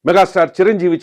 Megastar Chiranjeevi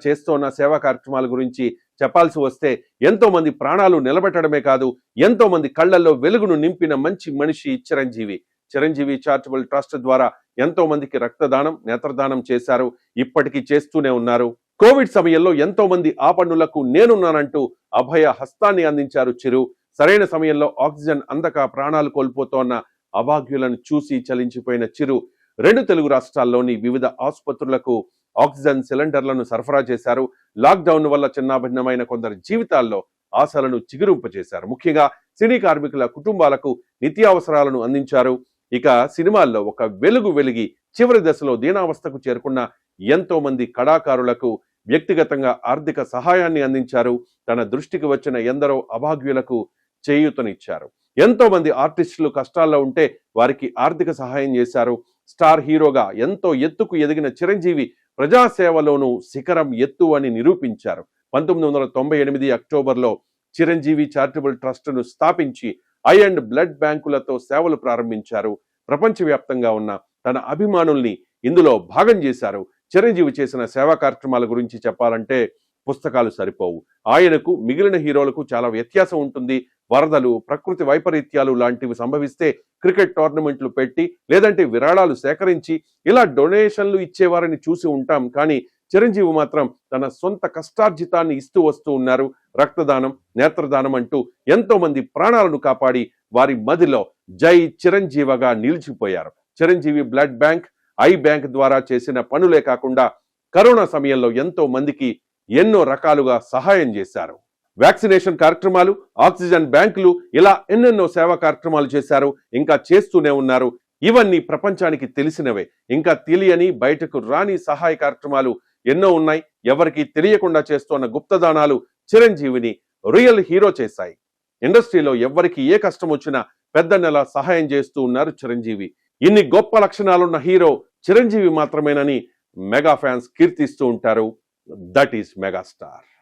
చేస్తోన్న సేవా కార్యక్రమాల గురించి చెప్పాల్సి వస్తే ఎంతో మంది ప్రాణాలు నిలబెట్టడమే కాదు, ఎంతో మంది కళ్లల్లో వెలుగును నింపిన మంచి మనిషి చిరంజీవి. చిరంజీవి చారిటబుల్ ట్రస్ట్ ద్వారా ఎంతో మందికి రక్తదానం, నేత్రదానం చేశారు. ఇప్పటికీ చేస్తూనే ఉన్నారు. కోవిడ్ సమయంలో ఎంతో మంది ఆపన్నులకు నేనున్నానంటూ అభయ హస్తాన్ని అందించారు చిరు. సరైన సమయంలో ఆక్సిజన్ అందక ప్రాణాలు కోల్పోతోన్న అభాగ్యులను చూసి చలించిపోయిన చిరు 2 తెలుగు రాష్ట్రాల్లోని వివిధ ఆసుపత్రులకు ఆక్సిజన్ సిలిండర్లను సరఫరా చేశారు. లాక్డౌన్ వల్ల చిన్నాభిన్నమైన కొందరి జీవితాల్లో ఆశలను చిగురింపజేశారు. ముఖ్యంగా సినీ కార్మికుల కుటుంబాలకు నిత్యావసరాలను అందించారు. ఇక సినిమాల్లో ఒక వెలుగు వెలిగి చివరి దశలో దీనావస్థకు చేరుకున్న ఎంతో మంది కళాకారులకు వ్యక్తిగతంగా ఆర్థిక సహాయాన్ని అందించారు. తన దృష్టికి వచ్చిన ఎందరో అభాగ్యులకు చేయూతనిచ్చారు. ఎంతో మంది ఆర్టిస్టులు కష్టాల్లో ఉంటే వారికి ఆర్థిక సహాయం చేశారు. స్టార్ హీరోగా ఎంతో ఎత్తుకు ఎదిగిన చిరంజీవి ప్రజాసేవలోనూ శిఖరం ఎత్తు అని నిరూపించారు. 1998 అక్టోబర్లో చిరంజీవి చారిటబుల్ ట్రస్ట్ను స్థాపించి ఐ అండ్ బ్లడ్ బ్యాంకులతో సేవలు ప్రారంభించారు. ప్రపంచవ్యాప్తంగా ఉన్న తన అభిమానుల్ని ఇందులో భాగం చేశారు. చిరంజీవి చేసిన సేవా కార్యక్రమాల గురించి చెప్పాలంటే పుస్తకాలు సరిపోవు. ఆయనకు మిగిలిన హీరోలకు చాలా వ్యత్యాసం ఉంటుంది. వరదలు, ప్రకృతి వైపరీత్యాలు లాంటివి సంభవిస్తే క్రికెట్ టోర్నమెంట్లు పెట్టి లేదంటే విరాళాలు సేకరించి ఇలా డొనేషన్లు ఇచ్చేవారని చూసి ఉంటాం. కానీ చిరంజీవి మాత్రం తన సొంత కష్టార్జితాన్ని ఇస్తూ వస్తూ ఉన్నారు. రక్తదానం, నేత్రదానం అంటూ ఎంతో మంది ప్రాణాలను కాపాడి వారి మదిలో జై చిరంజీవగా నిలిచిపోయారు. Chiranjeevi blood bank, eye bank ద్వారా చేసిన పనులే కాకుండా కరోనా సమయంలో ఎంతో మందికి ఎన్నో రకాలుగా సహాయం చేశారు. వ్యాక్సినేషన్ కార్యక్రమాలు, ఆక్సిజన్ బ్యాంకులు, ఇలా ఎన్నెన్నో సేవా కార్యక్రమాలు చేశారు. ఇంకా చేస్తూనే ఉన్నారు. ఇవన్నీ ప్రపంచానికి తెలిసినవే. ఇంకా తెలియని, బయటకు రాని సహాయ కార్యక్రమాలు ఎన్నో ఉన్నాయి. ఎవరికి తెలియకుండా చేస్తున్న గుప్తదానాలు చిరంజీవిని రియల్ హీరో చేశాయి. ఇండస్ట్రీలో ఎవరికి ఏ కష్టం వచ్చినా పెద్దన్నెలా సహాయం చేస్తూ ఉన్నారు చిరంజీవి. ఇన్ని గొప్ప లక్షణాలున్న హీరో చిరంజీవి మాత్రమేనని మెగా ఫ్యాన్స్ కీర్తిస్తూ ఉంటారు. That is megastar.